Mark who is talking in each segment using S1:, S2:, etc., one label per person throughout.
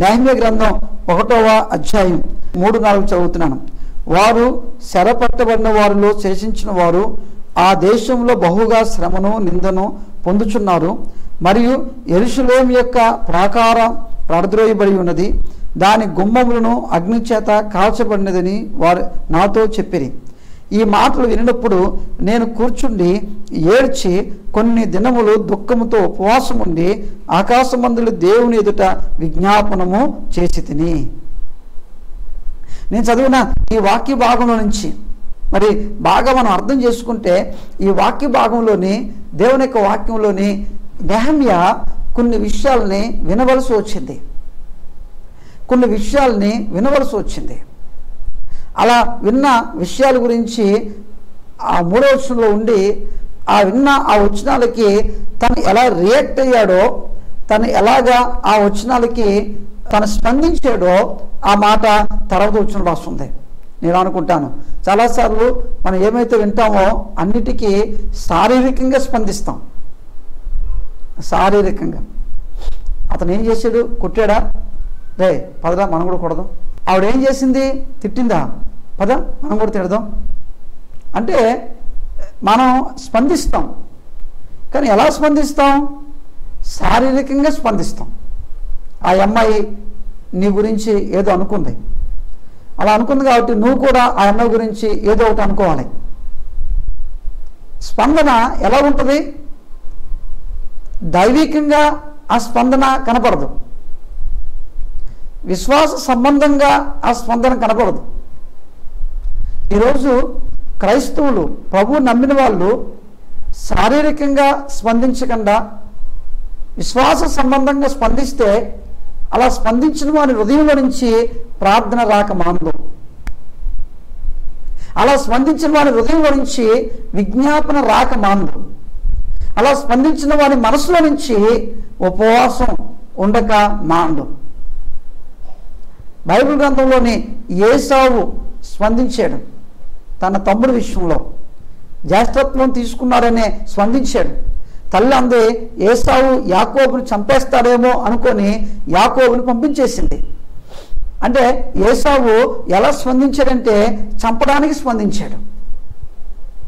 S1: నెహెమ్యా గ్రంథం 1వ అధ్యాయం 3-4 చదువుతున్నాను. వారు చెరపట్టబడిన వారిలో శేషించిన వారు ఆ దేశంలో బహుగా శ్రమను నిందను పొందుచున్నారు. మరియు యెరూషలేము యొక్క ప్రాకారం పడద్రోయబడి ఉన్నది, దాని గుమ్మములను అగ్నిచేత కాల్చబడినదని వారు నాతో చెప్పిరి. ఈ మాటలు వినినప్పుడు నేను కూర్చుండి ఏడ్చి కొన్ని దినములు దుఃఖముతో ఉపవాసం ఉండి ఆకాశమందుల దేవుని ఎదుట విజ్ఞాపనము చేసి తిని. నేను చదివిన ఈ వాక్య భాగంలో నుంచి మరి బాగా మనం అర్థం చేసుకుంటే ఈ వాక్య భాగంలోని దేవుని యొక్క వాక్యంలోని నెహెమ్యా కొన్ని విషయాలని వినవలసి వచ్చింది. అలా విన్న విషయాల గురించి ఆ 3వ వచనంలో ఉండి ఆ విన్న ఆ వచనాలకి తను ఎలా రియాక్ట్ అయ్యాడో, తను ఎలాగా ఆ వచనాలకి తను స్పందించాడో ఆ మాట తర్వాత వచనంలో వస్తుంది. నేను అనుకుంటాను చాలాసార్లు మనం ఏమైతే వింటామో అన్నిటికీ శారీరకంగా స్పందిస్తాం. శారీరకంగా అతను ఏం చేశాడు? కొట్టాడా? రే పదరా మనం కూడా కొడదాం. ఆవిడ ఏం చేసింది? తిట్టిందా? పద మనం కూడా తిడదాం అంటే మనం స్పందిస్తాం. కానీ ఎలా స్పందిస్తాం? శారీరకంగా స్పందిస్తాం. ఆ అమ్మాయి నీ గురించి ఏదో అనుకుంది, అలా అనుకుంది కాబట్టి నువ్వు కూడా ఆ అమ్మాయి గురించి ఏదో ఒకటి అనుకోవాలి. స్పందన ఎలా ఉంటుంది? దైవికంగా ఆ స్పందన కనపడదు, విశ్వాస సంబంధంగా ఆ స్పందన కనపడదు. ఈరోజు క్రైస్తవులు, ప్రభు నమ్మిన వాళ్ళు శారీరకంగా స్పందించకుండా విశ్వాస సంబంధంగా స్పందిస్తే అలా స్పందించిన వారి హృదయంలో నుంచి ప్రార్థన రాక మానదు. అలా స్పందించిన వారి హృదయంలో నుంచి విజ్ఞాపన రాక మానదు. అలా స్పందించిన వారి మనసులో నుంచి ఉపవాసం ఉండక మానదు. బైబిల్ గ్రంథంలోని ఏసావు స్పందించాడు. తన తమ్ముడి విషయంలో జ్యేష్ఠత్వం తీసుకున్నాడనే స్పందించాడు. తల్లి అందే ఏసావు యాకోబుని చంపేస్తాడేమో అనుకొని యాకోబుని పంపించేసింది. అంటే ఏసావు ఎలా స్పందించాడంటే చంపడానికి స్పందించాడు.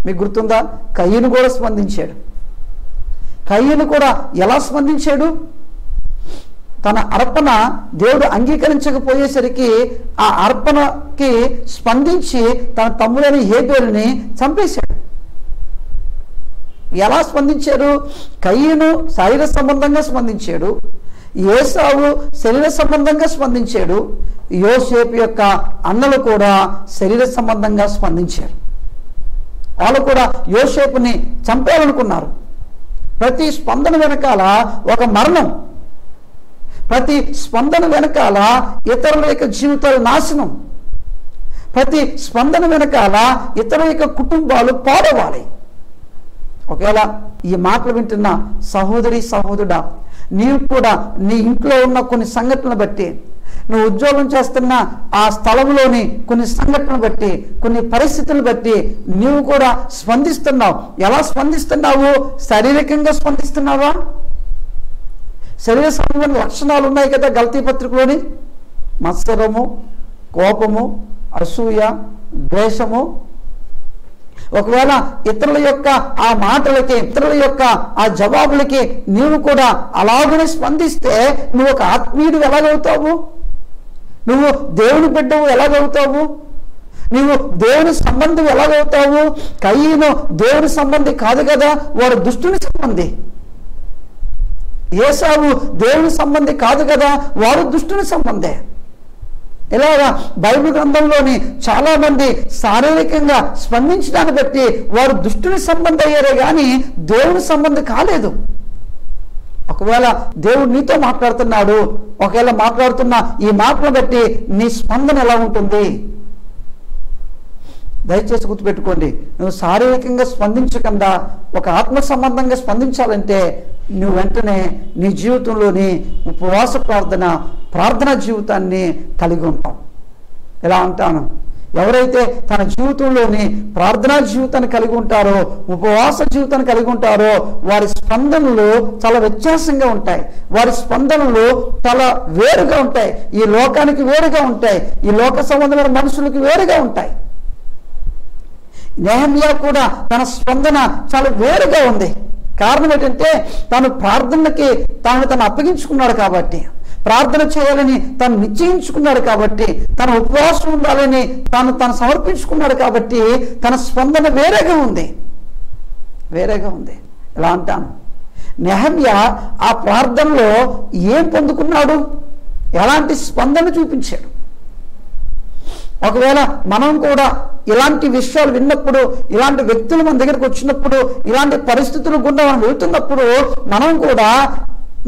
S1: మీకు గుర్తుందా? కయ్యను కూడా స్పందించాడు. కయ్యను కూడా ఎలా స్పందించాడు? తన అర్పణ దేవుడు అంగీకరించకపోయేసరికి ఆ అర్పణకి స్పందించి తన తమ్ముడైన హేబేలుని చంపేశాడు. ఎలా స్పందించాడు? కయ్యను శరీర సంబంధంగా స్పందించాడు, ఏసావు శరీర సంబంధంగా స్పందించాడు, యోసేపు యొక్క అన్నలు కూడా శరీర సంబంధంగా స్పందించారు. వాళ్ళు కూడా యోసేపుని చంపేయాలనుకున్నారు. ప్రతి స్పందన వెనకాల ఒక మరణం, ప్రతి స్పందన వెనకాల ఇతరుల యొక్క జీవితాల నాశనం, ప్రతి స్పందన వెనకాల ఇతరుల యొక్క కుటుంబాలు పాడవాలి. ఒకవేళ ఈ మాటలు వింటున్న సహోదరి సహోదరుడా, నీవు కూడా నీ ఇంట్లో ఉన్న కొన్ని సంఘటనలు బట్టి, నువ్వు ఉద్యోగం చేస్తున్న ఆ స్థలంలోని కొన్ని సంఘటనలు బట్టి, కొన్ని పరిస్థితులను బట్టి నీవు కూడా స్పందిస్తున్నావు. ఎలా స్పందిస్తున్నావు? శారీరకంగా స్పందిస్తున్నావా? శరీర సంబంధమైన లక్షణాలు ఉన్నాయి కదా గలతీ పత్రికలోని, మత్సరము, కోపము, అసూయ, ద్వేషము. ఒకవేళ ఇతరుల యొక్క ఆ మాటలకి, ఇతరుల యొక్క ఆ జవాబులకి నీవు కూడా అలాగనే స్పందిస్తే నువ్వు ఒక ఆత్మీయుడు ఎలాగవుతావు? నువ్వు దేవుని బిడ్డవు ఎలాగవుతావు? నువ్వు దేవుని సంబంధం ఎలాగవుతావు? కయ్యను దేవుని సంబంధి కాదు కదా, వాడు దుష్టుని సంబంధి. ఏసావు దేవుని సంబంధి కాదు కదా, వాడు దుష్టుని సంబంధే. ఇలాగా బైబిల్ గ్రంథంలోని చాలా మంది శారీరకంగా స్పందించడాన్ని బట్టి వారు దుష్టుని సంబంధం అయ్యారే కానీ దేవుని సంబంధం కాలేదు. ఒకవేళ దేవుడు నీతో మాట్లాడుతున్నాడు, ఒకవేళ మాట్లాడుతున్న ఈ మాటను బట్టి నీ స్పందన ఎలా ఉంటుంది? దయచేసి గుర్తుపెట్టుకోండి, నువ్వు శారీరకంగా స్పందించకుండా ఒక ఆత్మ సంబంధంగా స్పందించాలంటే నువ్వు వెంటనే నీ జీవితంలోని ఉపవాస ప్రార్థన జీవితాన్ని కలిగి ఉంటావు. ఎలా అంటాను? ఎవరైతే తన జీవితంలోని ప్రార్థనా జీవితాన్ని కలిగి ఉంటారో, ఉపవాస జీవితాన్ని కలిగి ఉంటారో, వారి స్పందనలు చాలా వ్యత్యాసంగా ఉంటాయి. వారి స్పందనలు చాలా వేరుగా ఉంటాయి. ఈ లోకానికి వేరుగా ఉంటాయి. ఈ లోక సంబంధమైన మనుషులకు వేరుగా ఉంటాయి. నెహెమ్యా కూడా తన స్పందన చాలా వేరుగా ఉంది. కారణం ఏంటంటే తను ప్రార్థనకి తను అప్పగించుకున్నాడు కాబట్టి, ప్రార్థన చేయాలని తను నిశ్చయించుకున్నాడు కాబట్టి, తన ఉపవాసం ఉండాలని తను సమర్పించుకున్నాడు కాబట్టి తన స్పందన వేరేగా ఉంది. ఇలా అంటాను, నెహెమ్యా ఆ ప్రార్థనలో ఏం పొందుకున్నాడు, ఎలాంటి స్పందన చూపించాడు. ఒకవేళ మనం కూడా ఇలాంటి విషయాలు విన్నప్పుడు, ఇలాంటి వ్యక్తులు మన దగ్గరకు వచ్చినప్పుడు, ఇలాంటి పరిస్థితులు గుండా మనం వెళ్తున్నప్పుడు మనం కూడా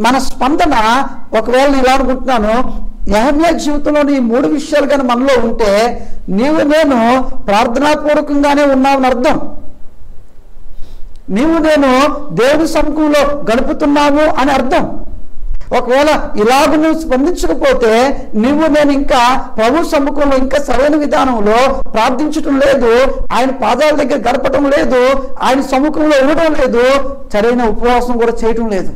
S1: మన స్పందన, ఒకవేళ నేను ఇలా అనుకుంటున్నాను, నెహెమ్యా జీవితంలోని ఈ 3 విషయాలు కానీ మనలో ఉంటే నీవు నేను ప్రార్థనాపూర్వకంగానే ఉన్నామని అర్థం. నీవు నేను దేవుని సముఖంలో గడుపుతున్నాము అని అర్థం. ఒకవేళ ఇలాగ నువ్వు స్పందించకపోతే నువ్వు నేను ఇంకా ప్రభు సముఖంలో ఇంకా సరైన విధానంలో ప్రార్థించటం లేదు, ఆయన పాదాల దగ్గర గడపటం లేదు, ఆయన సముఖంలో ఉండడం లేదు, సరైన ఉపవాసం కూడా చేయటం లేదు.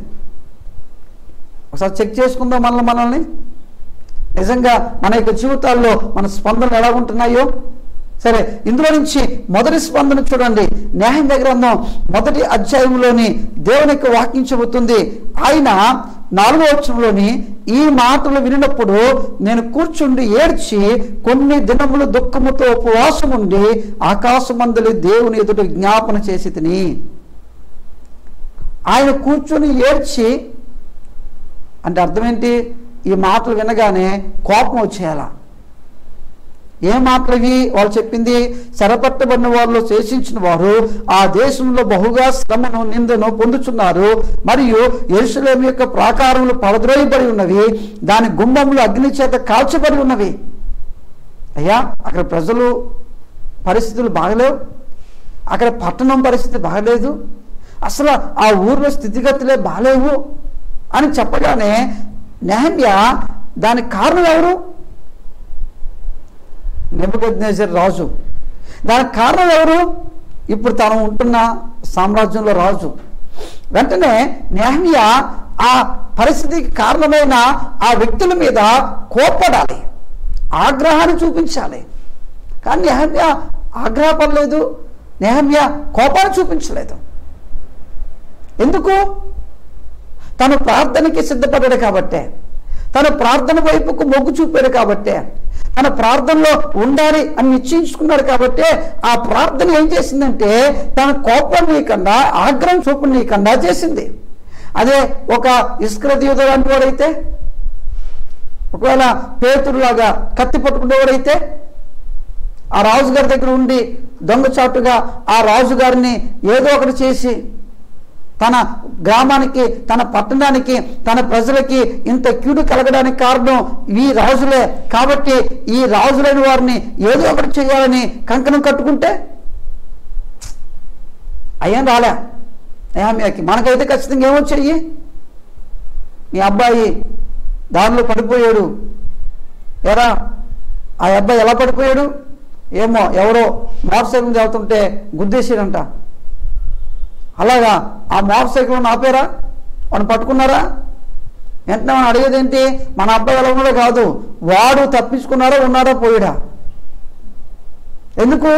S1: ఒకసారి చెక్ చేసుకుందాం మనల్ని. నిజంగా మన యొక్క జీవితాల్లో మన స్పందనలు ఎలా ఉంటున్నాయో. సరే, ఇందులో నుంచి మొదటి స్పందన చూడండి. నెహెమ్యా గ్రంథం 1వ అధ్యాయంలోని దేవుని యొక్క వాక్యం చెబుతుంది. ఆయన 4వ వచనంలోని ఈ మాటలు వినినప్పుడు నేను కూర్చుండి ఏడ్చి కొన్ని దినములు దుఃఖముతో ఉపవాసం ఉండి ఆకాశమందలి దేవుని ఎదుట జ్ఞాపన చేసి తిని. ఆయన కూర్చొని ఏడ్చి అంటే అర్థం ఏంటి? ఈ మాటలు వినగానే కోపం వచ్చేయాలా? ఏ మాటలవి వాళ్ళు చెప్పింది? చెరపట్టబడిన వారిలో శేషించిన వారు ఆ దేశంలో బహుగా శ్రమను నిందను పొందుచున్నారు, మరియు యెరూషలేము యొక్క ప్రాకారములు పడద్రోయబడి ఉన్నవి, దాని గుమ్మములు అగ్ని చేత కాల్చబడి ఉన్నవి. అయ్యా, అక్కడ ప్రజలు పరిస్థితులు బాగలేవు, అక్కడ పట్టణం పరిస్థితి బాగలేదు, అసలు ఆ ఊర్లో స్థితిగతులే బాగలేవు అని చెప్పగానే నెహెమ్యా దానికి కారణం ఎవరు? నెబుకద్నెజర్ రాజు. దానికి కారణం ఎవరు? ఇప్పుడు తాను ఉంటున్న సామ్రాజ్యంలో రాజు. వెంటనే నెహెమ్యా ఆ పరిస్థితికి కారణమైన ఆ వ్యక్తుల మీద కోప్పడాలి, ఆగ్రహాన్ని చూపించాలి. కానీ నెహెమ్యా ఆగ్రహపడలేదు, నెహెమ్యా కోపాన్ని చూపించలేదు. ఎందుకు? తను ప్రార్థనకి సిద్ధపడ్డాడు కాబట్టే, తన ప్రార్థన వైపుకు మొగ్గు చూపాడు కాబట్టే, తన ప్రార్థనలో ఉండాలి అని నిశ్చయించుకున్నాడు కాబట్టే ఆ ప్రార్థన ఏం చేసిందంటే తన కోపం నీకన్నా ఆగ్రహం చూపు నీకన్నా చేసింది. అదే ఒక ఇస్కరియోతు లాంటి వాడైతే, ఒకవేళ పేతురులాగా కత్తి పట్టుకునేవాడైతే ఆ రాజుగారి దగ్గర ఉండి దొంగచాటుగా ఆ రాజుగారిని ఏదో ఒకటి చేసి తన గ్రామానికి, తన పట్టణానికి, తన ప్రజలకి ఇంత కీడు కలగడానికి కారణం ఈ రాజులే కాబట్టి ఈ రాజులైన వారిని ఏదో ఒకటి చేయాలని కంకణం కట్టుకుంటే అయ్యేం రాలే నెహెమ్యాకి. మనకైతే ఖచ్చితంగా ఏమొచ్చాయి? మీ అబ్బాయి దారిలో పడిపోయాడు. ఎరా ఆ అబ్బాయి ఎలా పడిపోయాడు? ఏమో ఎవరో మోటార్ సైకిల్ మీద వెళ్తుంటే గుద్దేసాడంట. అలాగా ఆ మోటార్ సైకిల్ ఆపారా? వాడిని పట్టుకున్నారా? వెంటనే మనం అడిగేది ఏంటి? మన అబ్బాయి ఎలా ఉన్నాడో కాదు, వాడు తప్పించుకున్నారా, ఉన్నారా, పోయాడా? ఎందుకు?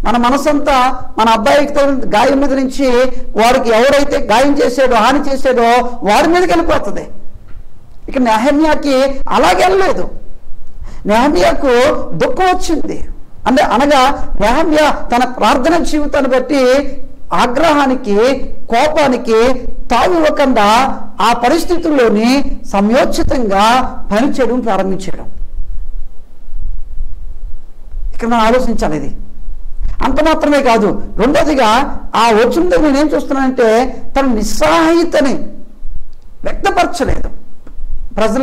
S1: మన మనసంతా మన అబ్బాయికి గాయం మీద నుంచి వాడికి ఎవరైతే గాయం చేసాడో, హాని చేసాడో వాడి మీదకి వెళ్ళిపోతుంది. ఇక నెహెమ్యాకి అలాగే వెళ్ళలేదు. నెహెమ్యాకు దుఃఖం వచ్చింది. అనగా నెహెమ్యా తన ప్రార్థన జీవితాన్ని బట్టి ఆగ్రహానికి, కోపానికి తావు ఇవ్వకుండా ఆ పరిస్థితుల్లోని సమయోచితంగా పనిచేయడం ప్రారంభించడం. ఇక్కడ మనం ఆలోచించాలి. ఇది అంత మాత్రమే కాదు, రెండోదిగా ఆ వచనంలో నేనేం చూస్తున్నానంటే తన నిస్సహాయతని వ్యక్తపరచలేదు. ప్రజల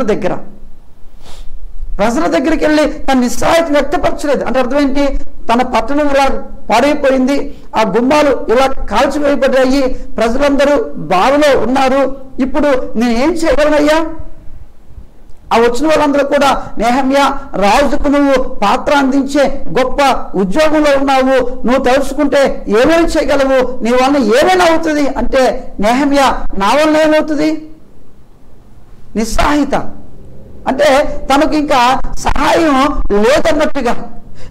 S1: దగ్గరికి వెళ్ళి తన నిస్సహాయతను వ్యక్తపరచలేదు. అంటే అర్థం ఏంటి? తన పట్టణం ఇలా పాడైపోయింది, ఆ గుమ్మాలు ఇలా కాల్చివేయబడ్డాయి, ప్రజలందరూ బాధలో ఉన్నారు, ఇప్పుడు నేను ఏం చేయగలనయ్యా ఆ వచ్చిన వాళ్ళందరూ కూడా, నెహమ్యా, రాజుకు నువ్వు పాత్ర అందించే గొప్ప ఉద్యోగంలో ఉన్నావు, నువ్వు తెలుసుకుంటే ఏమైనా చేయగలవు, నీ వలన ఏమైనా అవుతుంది అంటే, నెహమ్యా నా వలన ఏమవుతుంది? నిస్సహాయత. అంటే తనకు ఇంకా సహాయం లేదన్నట్టుగా,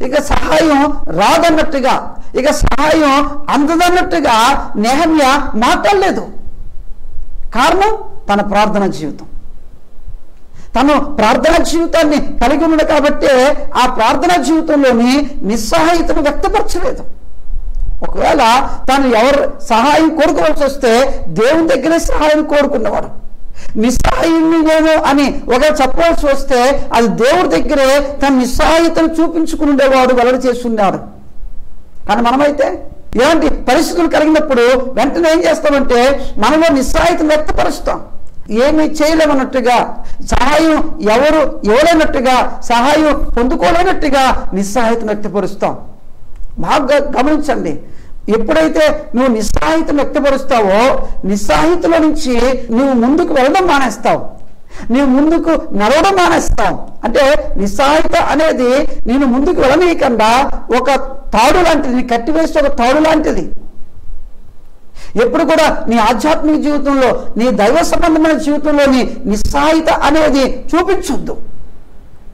S1: ఇక సహాయం రాదన్నట్టుగా, ఇక సహాయం అందదన్నట్టుగా నెహమ్యా మాట్లాడలేదు. కారణం తన ప్రార్థన జీవితం. తను ప్రార్థనా జీవితాన్ని కలిగి ఉన్నాడు కాబట్టి ఆ ప్రార్థనా జీవితంలోని నిస్సహాయతను వ్యక్తపరచలేదు. ఒకవేళ తను ఎవరు సహాయం కోరుకోవాల్సి వస్తే దేవుని దగ్గరే సహాయం కోరుకున్నవాడు. నిస్సహాయుని నేను అని ఒకవేళ చెప్పవలసి వస్తే అది దేవుడి దగ్గరే తన నిస్సహాయతను చూపించుకుని ఉండేవాడు, వెల్లడి చేస్తున్నాడు. కానీ మనమైతే ఇలాంటి పరిస్థితులు కలిగినప్పుడు వెంటనే ఏం చేస్తామంటే మనలో నిస్సహాయతను వ్యక్తపరుస్తాం. ఏమీ చేయలేమన్నట్టుగా, సహాయం ఎవరు ఇవ్వలేనట్టుగా, సహాయం పొందుకోలేనట్టుగా నిస్సహాయతను వ్యక్తపరుస్తాం. బాగా గమనించండి, ఎప్పుడైతే నువ్వు నిస్సహాయతను వ్యక్తపరుస్తావో నిస్సహాయతలో నుంచి నువ్వు ముందుకు వెళ్ళడం మానేస్తావు, నీవు ముందుకు నడవడం మానేస్తావు. అంటే నిస్సహాయత అనేది నేను ముందుకు వెళ్ళనీయకుండా ఒక తాడు లాంటిది, కట్టివేస్తే ఒక తాడు లాంటిది. ఎప్పుడు కూడా నీ ఆధ్యాత్మిక జీవితంలో, నీ దైవ సంబంధమైన జీవితంలోని నిస్సహాయత అనేది చూపించొద్దు,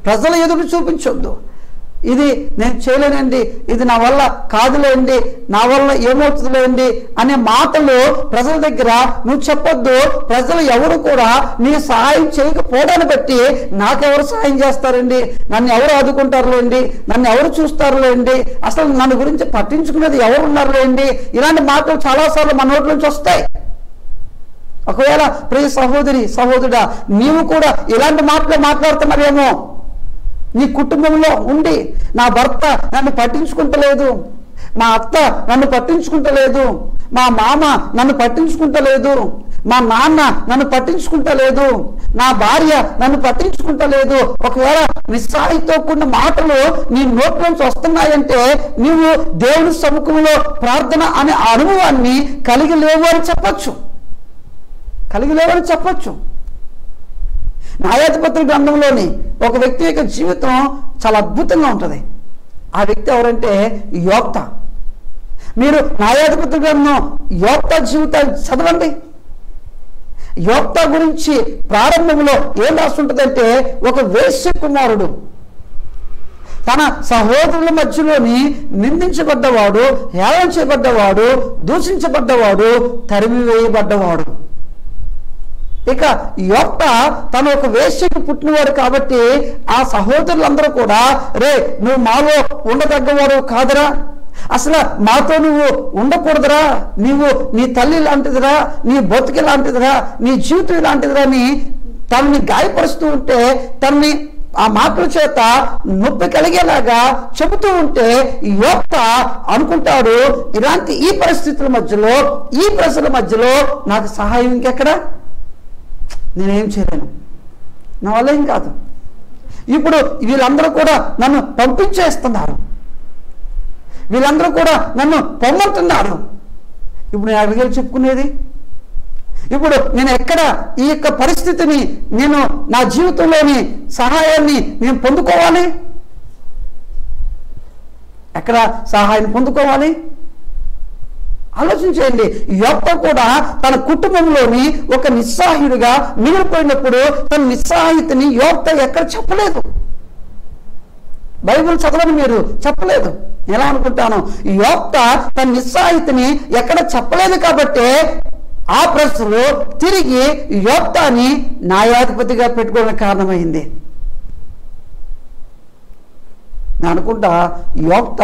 S1: ప్రజల ఎదురు చూపించొద్దు. ఇది నేను చేయలేనండి, ఇది నా వల్ల కాదులేండి, నా వల్ల ఏమవుతుందిలేండి అనే మాటలు ప్రజల దగ్గర నువ్వు చెప్పొద్దు. ప్రజలు ఎవరు కూడా నీ సహాయం చేయకపోవడాన్ని బట్టి నాకెవరు సహాయం చేస్తారండి, నన్ను ఎవరు ఆదుకుంటారులేండి, నన్ను ఎవరు చూస్తారులేండి, అసలు నన్ను గురించి పట్టించుకునేది ఎవరు ఉన్నారులేండి, ఇలాంటి మాటలు చాలాసార్లు మన నోటి నుంచి వస్తాయి. ఒకవేళ ప్రియ సహోదరి సహోదరుడా, నీవు కూడా ఇలాంటి మాటలు మాట్లాడుతున్నావేమో. నీ కుటుంబంలో ఉండి నా భర్త నన్ను పట్టించుకుంటలేదు, మా అత్త నన్ను పట్టించుకుంటలేదు, మా మామ నన్ను పట్టించుకుంటలేదు, మా నాన్న నన్ను పట్టించుకుంటలేదు, నా భార్య నన్ను పట్టించుకుంటలేదు. ఒకవేళ నిస్సహాయతో కూడిన మాటలు నీ నోటి నుంచి వస్తున్నాయంటే నీవు దేవుని సముఖంలో ప్రార్థన అనే అనుభవాన్ని కలిగి లేవు అని చెప్పచ్చు, కలిగి లేవని చెప్పచ్చు. న్యాయాధిపతుల గ్రంథంలోని ఒక వ్యక్తి యొక్క జీవితం చాలా అద్భుతంగా ఉంటుంది. ఆ వ్యక్తి ఎవరంటే యోక్త. మీరు న్యాయాధిపతుల గ్రంథం యోక్త జీవితాన్ని చదవండి. యోక్త గురించి ప్రారంభంలో ఏం రాస్తుంటుందంటే, ఒక వేశ్య కుమారుడు తన సహోదరుల మధ్యలోని నిందించబడ్డవాడు, హేళన చేయబడ్డవాడు, దూషించబడ్డవాడు, తరిమివేయబడ్డవాడు. ఇక యోక్త తను ఒక వేశ్యకు పుట్టినవాడు కాబట్టి ఆ సహోదరులందరూ కూడా, రే నువ్వు మాలో ఉండదగ్గవాడు కాదురా, అసలు మాతో నువ్వు ఉండకూడదురా, నీవు నీ తల్లి లాంటిదిరా, నీ బతుకి లాంటిదిరా, నీ జీవితం లాంటిదిరా అని తనని గాయపరుస్తూ ఉంటే, తనని ఆ మాటల చేత నొప్పి కలిగేలాగా చెబుతూ ఉంటే యోక్త అనుకుంటాడు, ఇలాంటి ఈ పరిస్థితుల మధ్యలో, ఈ ప్రజల మధ్యలో నాకు సహాయం ఇంకెక్కడ, నేనేం చేయలేను, నా వల్ల ఏం కాదు. ఇప్పుడు వీళ్ళందరూ కూడా నన్ను పంపించేస్తున్నారు, వీళ్ళందరూ కూడా నన్ను పొమ్మంటున్నారు. ఇప్పుడు నేను అడిగేది చెప్పుకునేది, ఇప్పుడు నేను ఎక్కడ ఈ యొక్క పరిస్థితిని, నేను నా జీవితంలోని సహాయాన్ని నేను పొందుకోవాలి, ఎక్కడ సహాయాన్ని పొందుకోవాలి? ఆలోచించండి. యోక్త కూడా తన కుటుంబంలోని ఒక నిస్సహాయుడిగా మిగిలిపోయినప్పుడు తన నిస్సహాయతని యోక్త ఎక్కడ చెప్పలేదు. బైబిల్ చదవని మీరు చెప్పలేదు. ఎలా అనుకుంటాను, యోక్త తన నిస్సహాయతని ఎక్కడ చెప్పలేదు కాబట్టి ఆ ప్రశ్నలు తిరిగి యోక్తాని న్యాయాధిపతిగా పెట్టుకోవడానికి కారణమైంది. నేను అనుకుంటా యోక్త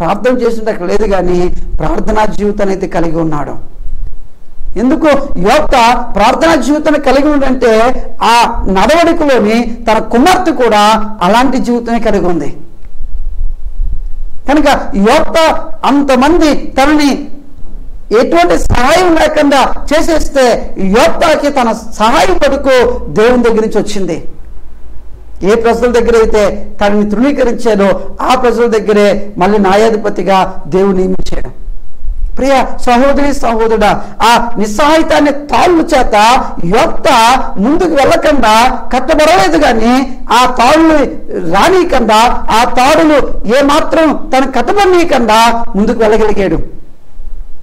S1: ప్రార్థన చేసినట్టు అక్కడ లేదు, కానీ ప్రార్థనా జీవితాన్ని అయితే కలిగి ఉన్నాడు. ఎందుకు యోక్త ప్రార్థనా జీవితాన్ని కలిగి ఉందంటే ఆ నడవడికలోని తన కుమార్తె కూడా అలాంటి జీవితమే కలిగి ఉంది. కనుక యోక్త అంతమంది తనని ఎటువంటి సహాయం లేకుండా చేసేస్తే యోక్తకి తన సహాయం పడుకు దేవుని దగ్గర నుంచి వచ్చింది. ఏ ప్రజల దగ్గర అయితే తనని తృణీకరించాడో ఆ ప్రజల దగ్గరే మళ్ళీ న్యాయాధిపతిగా దేవుడు నియమించాడు. ప్రియ సహోదరి సహోదరుడా, ఆ నిస్సహాయితాన్ని తాళ్ళు చేత యోక్త ముందుకు వెళ్ళకుండా కట్టబడలేదు, కానీ ఆ తాళ్ళు రానీయకుండా, ఆ తాడులు ఏమాత్రం తను కట్టబడనీయకుండా ముందుకు వెళ్ళగలిగాడు.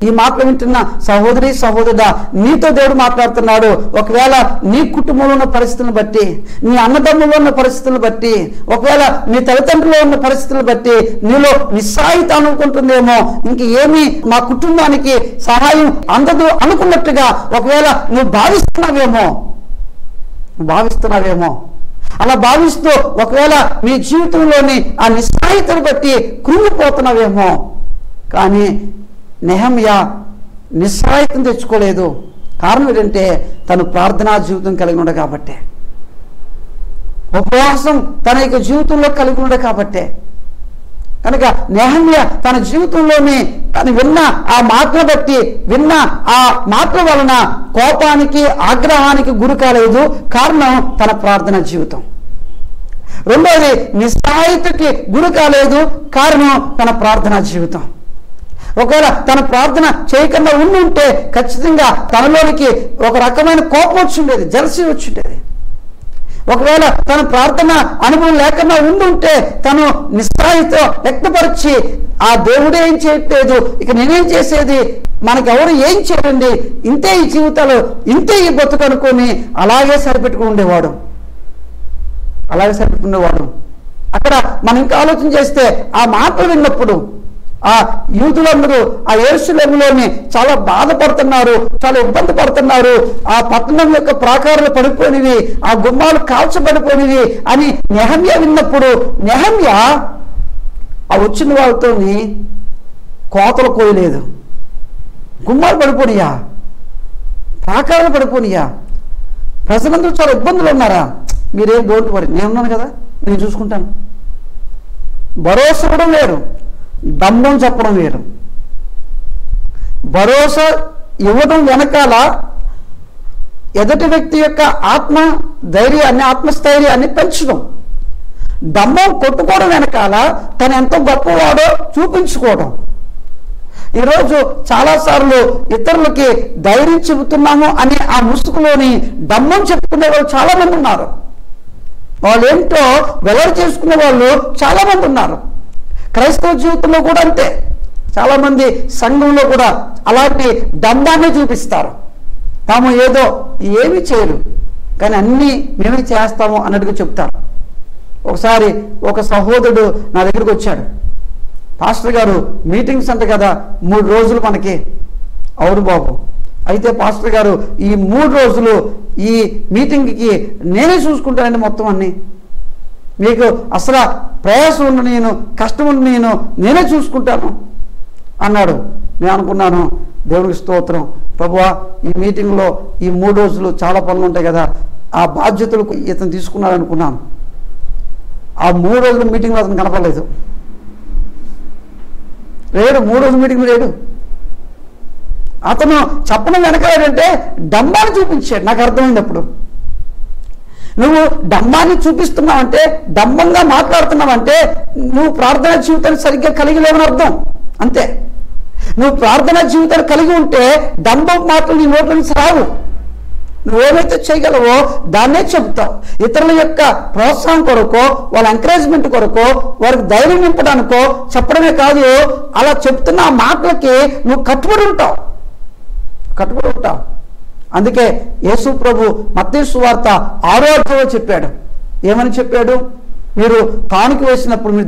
S1: ఈ మాటలు వింటున్న సహోదరి సహోదరుడా, నీతో దేవుడు మాట్లాడుతున్నాడు. ఒకవేళ నీ కుటుంబంలో ఉన్న పరిస్థితులను బట్టి, నీ అన్నదమ్ములో ఉన్న పరిస్థితులను బట్టి, ఒకవేళ నీ తల్లిదండ్రులు ఉన్న పరిస్థితులను బట్టి నీలో నిస్సహాయిత అనుకుంటుందేమో, ఇంక ఏమీ మా కుటుంబానికి సహాయం అందదు అనుకున్నట్టుగా ఒకవేళ నువ్వు భావిస్తున్నావేమో అలా భావిస్తూ ఒకవేళ నీ జీవితంలోని ఆ నిస్సహాయితను బట్టి కృంగిపోతున్నావేమో. కానీ నెహమ్యా నిస్సహాయితం తెచ్చుకోలేదు. కారణం ఏంటంటే తను ప్రార్థనా జీవితం కలిగి ఉండ కాబట్టే, ఉపవాసం తన యొక్క జీవితంలో కలిగి ఉండ కాబట్టే. కనుక నెహమ్యా తన జీవితంలోని తను విన్న ఆ మాటను బట్టి, విన్న ఆ మాటల వలన కోపానికి ఆగ్రహానికి గురి కాలేదు. కారణం తన ప్రార్థనా జీవితం. రెండోది, నిస్సహాయితకి గురి కాలేదు. కారణం తన ప్రార్థనా జీవితం. ఒకవేళ తన ప్రార్థన చేయకుండా ఉంటే ఖచ్చితంగా తనలోనికి ఒక రకమైన కోపం వచ్చిండేది, జలసి వచ్చిండేది. ఒకవేళ తన ప్రార్థన అనుభవం లేకుండా ఉంటే తను నిస్సహాయిత వ్యక్తపరిచి, ఆ దేవుడే ఏం చేయట్లేదు, ఇక నేనేం చేసేది, మనకెవరు ఏం చేయండి, ఇంతే ఈ జీవితాలు, ఇంతే ఈ బతుకు అనుకొని అలాగే సరిపెట్టుకుని ఉండేవాడు. అక్కడ మనం ఇంకా ఆలోచన చేస్తే ఆ మాటలు విన్నప్పుడు ఆ యూదులందరూ ఆ యెరూషలేములోని చాలా బాధపడుతున్నారు, చాలా ఇబ్బంది పడుతున్నారు. ఆ పట్టణం యొక్క ప్రాకారాలు పడిపోయినవి, ఆ గుమ్మాలు కాల్చబడిపోయినవి అని నెహమ్యా విన్నప్పుడు, నెహమ్యా ఆ వచ్చిన వాళ్ళతోని కోతలు కోయలేదు. గుమ్మాలు పడిపోనియా, ప్రాకారాలు పడిపోనియా, ప్రజలందరూ చాలా ఇబ్బందులు ఉన్నారా, మీరేం డోంట్ వరీ, నేనున్నాను కదా, నేను చూసుకుంటాను. భరోసా ఇవ్వడం వేరు, దమ్మం చెప్పడం వేరు. భరోసా ఇవ్వడం వెనకాల ఎదుటి వ్యక్తి యొక్క ఆత్మ ధైర్యాన్ని, ఆత్మస్థైర్యాన్ని పెంచడం. దమ్మం కొట్టుకోవడం వెనకాల తను ఎంతో గొప్పవాడో చూపించుకోవడం. ఈరోజు చాలాసార్లు ఇతరులకి ధైర్యం చెబుతున్నాము అనే ఆ ముసుగులోని దమ్మం చెప్పుకునే వాళ్ళు చాలా మంది ఉన్నారు. వాళ్ళు ఏంటో వెల్లడి చేసుకునే వాళ్ళు చాలా మంది ఉన్నారు. క్రైస్తవ జీవితంలో కూడా అంతే. చాలామంది సంఘంలో కూడా అలాంటి దండాన్ని చూపిస్తారు. తాము ఏదో ఏమి చేయరు, కానీ అన్నీ మేమే చేస్తాము అన్నట్టుగా చెప్తారు. ఒకసారి ఒక సహోదరుడు నా దగ్గరికి వచ్చాడు. పాస్టర్ గారు, మీటింగ్స్ అంట కదా 3 రోజులు మనకి. అవును బాబు, అయితే పాస్టర్ గారు ఈ 3 రోజులు ఈ మీటింగ్కి నేనే చూసుకుంటానండి మొత్తం అన్నీ. మీకు అసలు ప్రయాసం ఉన్న నేను, కష్టం ఉన్న నేనే చూసుకుంటాను అన్నాడు. నేను అనుకున్నాను, దేవునికి స్తోత్రం ప్రభువా, ఈ మీటింగ్లో ఈ 3 రోజులు చాలా పనులు ఉంటాయి కదా, ఆ బాధ్యతలు ఇతను తీసుకున్నాడు అనుకున్నాను. ఆ 3 రోజుల మీటింగ్లో అతను కనపడలేదు. 3 రోజుల మీటింగ్ లేడు. అతను చెప్పడం వెనకాలంటే డంబాన్ని చూపించాడు. నాకు అర్థమైంది. అప్పుడు నువ్వు డంబాన్ని చూపిస్తున్నావంటే, డంబంగా మాట్లాడుతున్నావంటే నువ్వు ప్రార్థనా జీవితాన్ని సరిగ్గా కలిగి లేవని అర్థం. అంతే. నువ్వు ప్రార్థనా జీవితాన్ని కలిగి ఉంటే డంబం మాటలు నీ నోట్ల నుంచి రావు. నువ్వేమైతే చేయగలవో దాన్నే చెబుతావు. ఇతరుల యొక్క ప్రోత్సాహం కొరకో, వాళ్ళ ఎంకరేజ్మెంట్ కొరకో, వారికి ధైర్యం నింపడానికో చెప్పడమే కాదు, అలా చెప్తున్న ఆ మాటలకి నువ్వు కట్టుబడి ఉంటావు. అందుకే యేసు ప్రభు మత్తయి సువార్త 6వ అధ్యాయంలో చెప్పాడు. ఏమని చెప్పాడు? మీరు కానుక వేసినప్పుడు, మీరు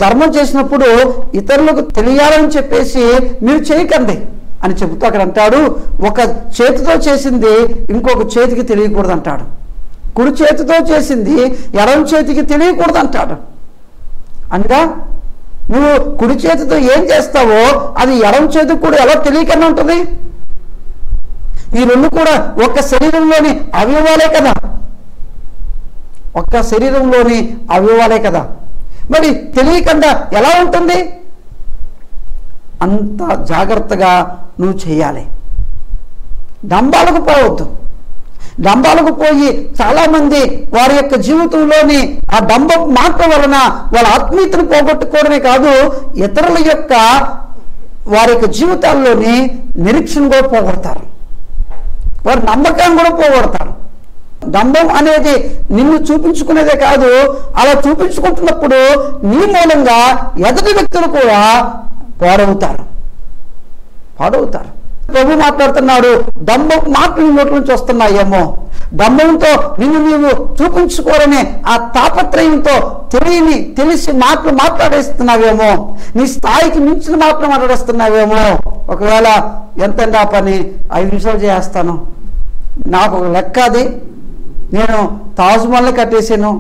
S1: ధర్మం చేసినప్పుడు ఇతరులకు తెలియాలని చెప్పేసి మీరు చేయకండి అని చెబుతూ అక్కడ అంటాడు, ఒక చేతితో చేసింది ఇంకొక చేతికి తెలియకూడదు అంటాడు. కుడి చేతితో చేసింది ఎడమ చేతికి తెలియకూడదు అంటాడు. అనగా నువ్వు కుడి చేతితో ఏం చేస్తావో అది ఎడమ చేతికి కూడా ఎలా తెలియకుండా ఉంటుంది? ఈ రెండు కూడా ఒక శరీరంలోని అవయవాలే కదా. మరి తెలియకుండా ఎలా ఉంటుంది? అంత జాగ్రత్తగా నువ్వు చేయాలి. డంబాలకు పోవద్దు. డంబాలకు పోయి చాలా మంది వారి యొక్క జీవితంలోని ఆ డంబ మాటల వలన వాళ్ళ ఆత్మీయతను పోగొట్టుకోవడమే కాదు, ఇతరుల యొక్క వారి యొక్క జీవితాల్లోని నిరీక్షణ కూడా పోగొడతారు, వారి నమ్మకాన్ని కూడా పోగొడతారు. డంబం అనేది నిన్ను చూపించుకునేదే కాదు, అలా చూపించుకుంటున్నప్పుడు నీ మూలంగా ఎదుటి వ్యక్తులు కూడా పాడవుతారు. ప్రభు మాట్లాడుతున్నాడు, డంబం మాటలు నోట్ల నుంచి వస్తున్నాయేమో, డంబంతో నిన్ను నీవు చూపించుకోరనే ఆ తాపత్రయంతో తెలిసి మాటలు మాట్లాడేస్తున్నావేమో, నీ స్థాయికి మించిన మాటలు మాట్లాడేస్తున్నావేమో. ఒకవేళ ఎంతండి ఆ పని, 5 నిమిషాలు చేస్తాను, నాకు ఒక లెక్క, అది నేను తాజ్మహల్ కట్టేసాను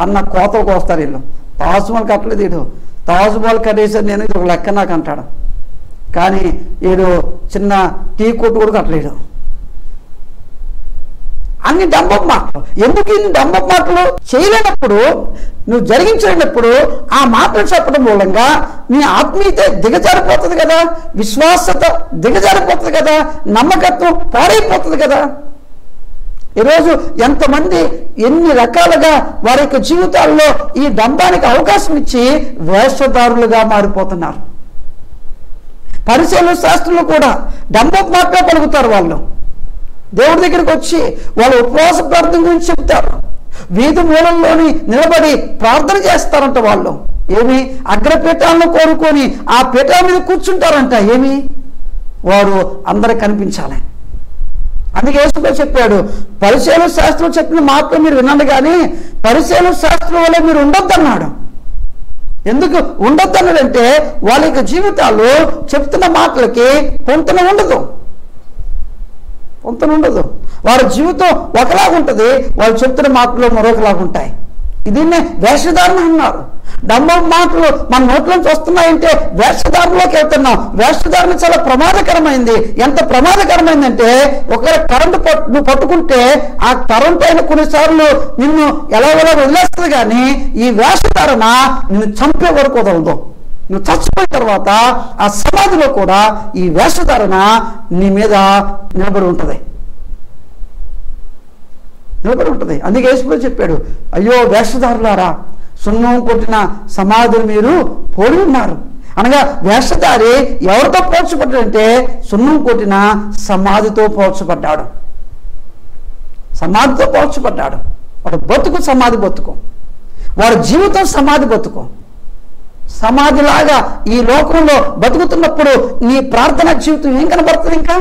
S1: అన్న కోతలకు వస్తారు వీళ్ళు. తాజ్మహల్ కట్టలేదు వీడు, తాజ్మహల్ కట్టేసాను నేను, ఇది ఒక లెక్క నాకు అంటాడు. కానీ వీడు చిన్న టీ కొట్టు కూడా కట్టలేడు. అన్ని డంబం మాటలు. ఎందుకు ఇన్ని డంబం మాటలు చేయలేనప్పుడు, నువ్వు జరిగించలేనప్పుడు ఆ మాటలు చెప్పడం మూలంగా నీ ఆత్మీయత దిగజారిపోతుంది కదా, విశ్వాసత దిగజారిపోతుంది కదా, నమ్మకత్వం పాడైపోతుంది కదా. ఈరోజు ఎంతమంది ఎన్ని రకాలుగా వారి యొక్క జీవితాల్లో ఈ డంబానికి అవకాశం ఇచ్చి వేషధారులుగా మారిపోతున్నారు. పరిశీలన శాస్త్రంలో కూడా డంబం మాటలు పలుకుతారు. వాళ్ళు దేవుడి దగ్గరికి వచ్చి వాళ్ళ ఉపవాస ప్రార్థన గురించి చెప్తారు. వీధి మూలంలోని నిలబడి ప్రార్థన చేస్తారంట. వాళ్ళు ఏమి అగ్రపీఠాలను కోరుకొని ఆ పీఠాల మీద కూర్చుంటారంట. ఏమి వారు అందరికి కనిపించాలి. అందుకే యేసు చెప్పాడు, పరిశీలన శాస్త్రం చెప్పిన మాటలు మీరు వినండి, కానీ పరిశీలన శాస్త్రం వల్ల మీరు ఉండొద్దన్నాడు. ఎందుకు ఉండొద్దన్నాడంటే వాళ్ళ యొక్క జీవితాలు చెప్తున్న మాటలకి పొంతన ఉండదు. వారి జీవితం ఒకలాగుంటుంది, వాళ్ళు చెప్తున్న మాటలు మరొకలాగుంటాయి. దీన్నే వేషధారణ అన్నారు. డంబం మాటలు మన నోట్లోంచి వస్తున్నాయంటే వేషధారణలోకి వెళ్తున్నాం. వేషధారణ చాలా ప్రమాదకరమైంది. ఎంత ప్రమాదకరమైందంటే, ఒకవేళ కరెంటు నువ్వు పట్టుకుంటే ఆ కరెంట్ అయిన కొన్నిసార్లు నిన్ను ఎలా వదిలేస్తుంది, కానీ ఈ వేషధారణ నిన్ను చంపే వరకు వదలదు. నువ్వు చచ్చిపోయిన తర్వాత ఆ సమాధిలో కూడా ఈ వేషధారణ నీ మీద నిలబడి ఉంటుంది. అందుకే యేసు చెప్పాడు, అయ్యో వేషధారులారా, సున్నం కొట్టిన సమాధులు మీరు పోలి ఉన్నారు. అనగా వేషధారి ఎవరితో పోల్చబడ్డాడంటే సున్నం కొట్టిన సమాధితో పోల్చబడ్డాడు. వాడు బతుకు సమాధి బతుకు, వాడి జీవితం సమాధి బతుకు. సమాధిలాగా ఈ లోకంలో బతుకుతున్నప్పుడు నీ ప్రార్థన జీవితం ఏం కనబడుతుంది? ఇంకా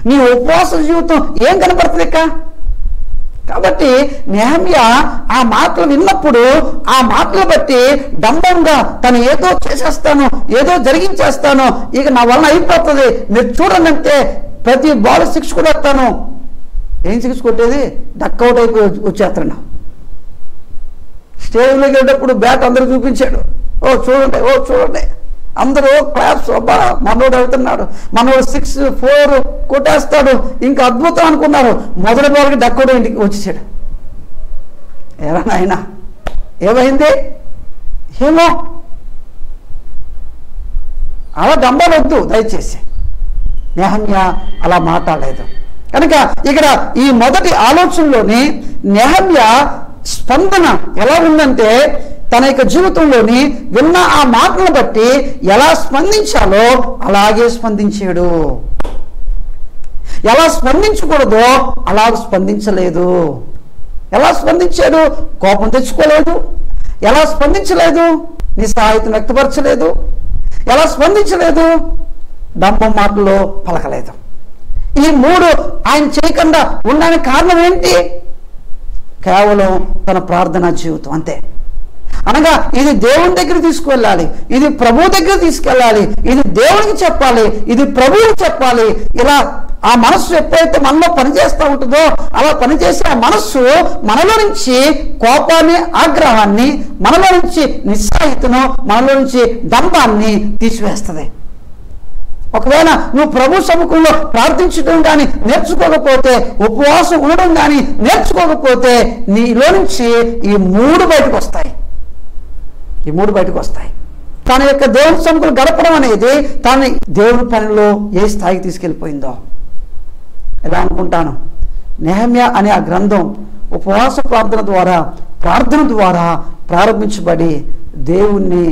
S1: నీ ఉపవాస జీవితం ఏం కనబడుతుంది? ఇంకా కాబట్టి నెహమ్యా ఆ మాటలు విన్నప్పుడు ఆ మాటలు బట్టి డంబంగా తను ఏదో చేసేస్తాను, ఏదో జరిగించేస్తాను, ఇక నా వలన అయిపోతుంది, మీరు చూడండి, ప్రతి బాల్ 6 కూడా వస్తాను. ఏం 6 కొట్టేది? డక్అవుట్ అయిపోయి వచ్చేస్తాను. స్టేజ్లోకి వెళ్ళేటప్పుడు బ్యాట్ అందరూ చూపించాడు, ఓ చూడండి అందరూ క్లాప్స్, అబ్బా మనోడు అవుతున్నాడు, మనోడు 6, 4 కొట్టేస్తాడు, ఇంకా అద్భుతం అనుకున్నారు. మొదటి బాల్కి డక్అవుట్ ఇంటికి వచ్చేసాడు. ఎలా నాయనా ఏమైంది? ఏమో అలా డంబాలొద్దు దయచేసి. నెహమ్యా అలా మాట్లాడలేదు. కనుక ఇక్కడ ఈ మొదటి ఆలోచనలోని నెహమ్యా స్పందన ఎలా ఉందంటే, తన యొక్క జీవితంలోని విన్న ఆ మాటలను బట్టి ఎలా స్పందించాలో అలాగే స్పందించాడు. ఎలా స్పందించకూడదో అలా స్పందించలేదు. ఎలా స్పందించాడు? కోపం తెచ్చుకోలేదు. ఎలా స్పందించలేదు? నిస్సహాయతను వ్యక్తపరచలేదు. ఎలా స్పందించలేదు? డంబం మాటల్లో పలకలేదు. ఈ 3 ఆయన చేయకుండా ఉండడానికి కారణం ఏంటి? కేవలం తన ప్రార్థనా జీవితం, అంతే. అనగా ఇది దేవుని దగ్గర తీసుకువెళ్ళాలి, ఇది ప్రభు దగ్గర తీసుకెళ్ళాలి, ఇది దేవునికి చెప్పాలి, ఇది ప్రభువుకి చెప్పాలి. ఇలా ఆ మనస్సు ఎప్పుడైతే మనలో పనిచేస్తూ ఉంటుందో అలా పనిచేసే ఆ మనస్సు మనలో నుంచి కోపాన్ని, ఆగ్రహాన్ని, మనలో నుంచి నిస్సహాయతను, మనలో నుంచి డంబాన్ని తీసివేస్తుంది. ఒకవేళ నువ్వు ప్రభు సముఖంలో ప్రార్థించడం కానీ నేర్చుకోకపోతే, ఉపవాసం ఉండడం కానీ నేర్చుకోకపోతే, నీలో నుంచి ఈ 3 బయటకు వస్తాయి. తన యొక్క దేవుని సముఖంలో గడపడం అనేది తన దేవుని పనిలో ఏ స్థాయికి తీసుకెళ్ళిపోయిందో. ఎలా అనుకుంటాను, నెహెమ్యా అనే ఆ గ్రంథం ఉపవాస ప్రార్థన ద్వారా ప్రారంభించబడి దేవుణ్ణి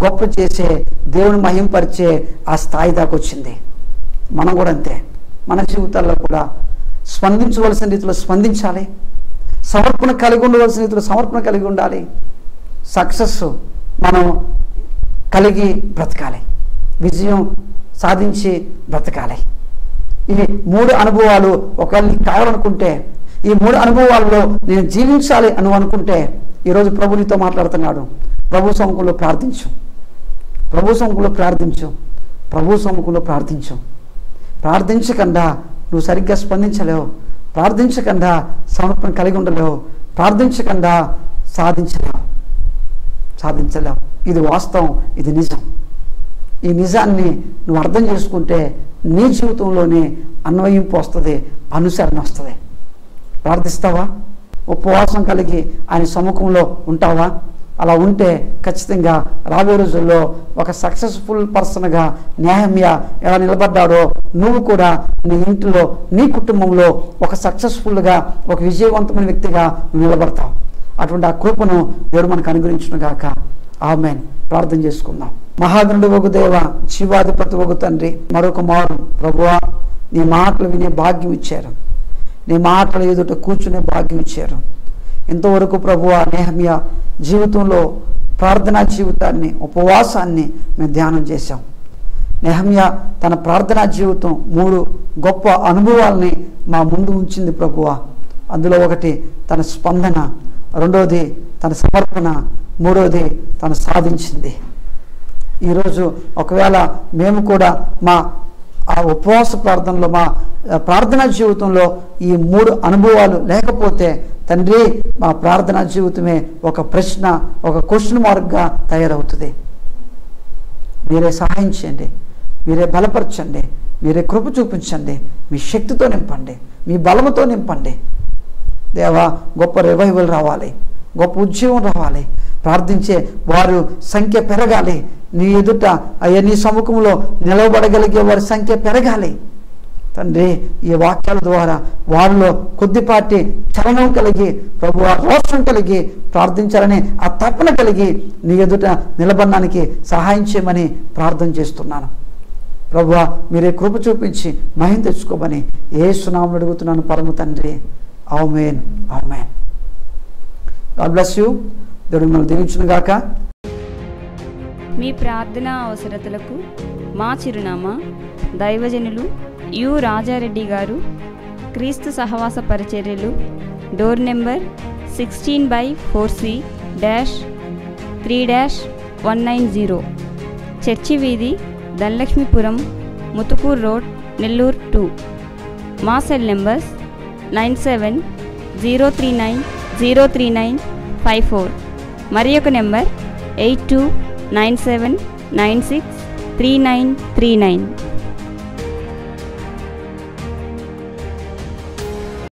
S1: గొప్ప చేసే, దేవుని మహింపరిచే ఆ స్థాయి దాకా వచ్చింది. మనం కూడా అంతే. మన జీవితాల్లో కూడా స్పందించవలసిన రీతిలో స్పందించాలి, సమర్పణ కలిగి ఉండవలసిన రీతిలో సమర్పణ కలిగి ఉండాలి, సక్సెస్ మనం కలిగి బ్రతకాలి, విజయం సాధించి బ్రతకాలి. ఈ 3 అనుభవాలు ఒకవేళ నీకు కావాలనుకుంటే, ఈ 3 అనుభవాల్లో నేను జీవించాలి అని అనుకుంటే, ఈరోజు ప్రభు నీతో మాట్లాడుతున్నాడు. ప్రభు సముఖంలో ప్రార్థించు, ప్రభు సముఖంలో ప్రార్థించు, ప్రభు సముఖంలో ప్రార్థించు. ప్రార్థించకుండా నువ్వు సరిగ్గా స్పందించలేవు, ప్రార్థించకుండా సమర్పణ కలిగి ఉండలేవు, ప్రార్థించకుండా సాధించలేవు. ఇది వాస్తవం, ఇది నిజం. ఈ నిజాన్ని నువ్వు అర్థం చేసుకుంటే నీ జీవితంలోనే అన్వయింపు వస్తుంది, అనుసరణ వస్తుంది. ప్రార్థిస్తావా? ఉపవాసం కలిగి ఆయన సముఖంలో ఉంటావా? అలా ఉంటే ఖచ్చితంగా రాబోయే రోజుల్లో ఒక సక్సెస్ఫుల్ పర్సన్గా నెహెమ్యా ఎలా నిలబడ్డాడో నువ్వు కూడా నీ ఇంటిలో, నీ కుటుంబంలో ఒక సక్సెస్ఫుల్గా, ఒక విజయవంతమైన వ్యక్తిగా నిలబడతావు. అటువంటి ఆ కృపను దేవుడు మనకు అనుగ్రహించును గాక. ఆమేన్. ప్రార్థన చేసుకుందాం. మహాగణుడు వగు దేవ, జీవాధిపతి వగు తండ్రి, మరొక మారు ప్రభువా నీ మాటలు వినే భాగ్యం ఇచ్చారు, నీ మాటల ఎదుట కూర్చునే భాగ్యం ఇచ్చారు. ఇంతవరకు ప్రభువా నెహెమ్యా జీవితంలో ప్రార్థనా జీవితాన్ని, ఉపవాసాన్ని మేము ధ్యానం చేశాం. నెహెమ్యా తన ప్రార్థనా జీవితం 3 గొప్ప అనుభవాల్ని మా ముందు ఉంచింది ప్రభువా. అందులో ఒకటి తన స్పందన, రెండోది తన సమర్పణ, మూడోది తను సాధించింది. ఈరోజు ఒకవేళ మేము కూడా మా ఆ ఉపవాస ప్రార్థనలో, మా ప్రార్థనా జీవితంలో ఈ 3 అనుభవాలు లేకపోతే తండ్రి, మా ప్రార్థనా జీవితమే ఒక ప్రశ్న, ఒక క్వశ్చన్ మార్క్గా తయారవుతుంది. మీరే సహాయం చేయండి, మీరే బలపరచండి, మీరే కృప చూపించండి, మీ శక్తితో నింపండి, మీ బలముతో నింపండి. దేవా, గొప్ప రివైవల్ రావాలి, గొప్ప ఉద్యమం రావాలి, ప్రార్థించే వారు సంఖ్య పెరగాలి, నీ ఎదుట అయ్యా నీ సముఖంలో నిలవబడగలిగే వారి సంఖ్య పెరగాలి తండ్రి. ఈ వాక్యాల ద్వారా వారిలో కొద్దిపాటి చలనం కలిగి, ప్రభువా రోషం కలిగి ప్రార్థించాలని ఆ తపన కలిగి నీ ఎదుట నిలబడడానికి సహాయం చేయమని ప్రార్థన చేస్తున్నాను. ప్రభువా మీరే కృప చూపించి మహిమ తెచ్చుకోమని యేసు నామములో అడుగుతున్నాను పరమ తండ్రి. ఆమేన్, ఆమేన్. God bless you. దేవుడు మిమ్మల్ని దీవించును గాక.
S2: మీ ప్రార్థనా అవసరతలకు మా చిరునామా దైవజనులు యు రాజారెడ్డి గారు, క్రీస్తు సహవాస పరిచర్యలు, డోర్ నెంబర్ 16/4C-3-190, చర్చి వీధి, ధనలక్ష్మీపురం, ముతుకూర్ రోడ్, నెల్లూరు 2. మా సెల్ నెంబర్స్ 97-039-03954, మరి ఒక నెంబర్ 8297963939.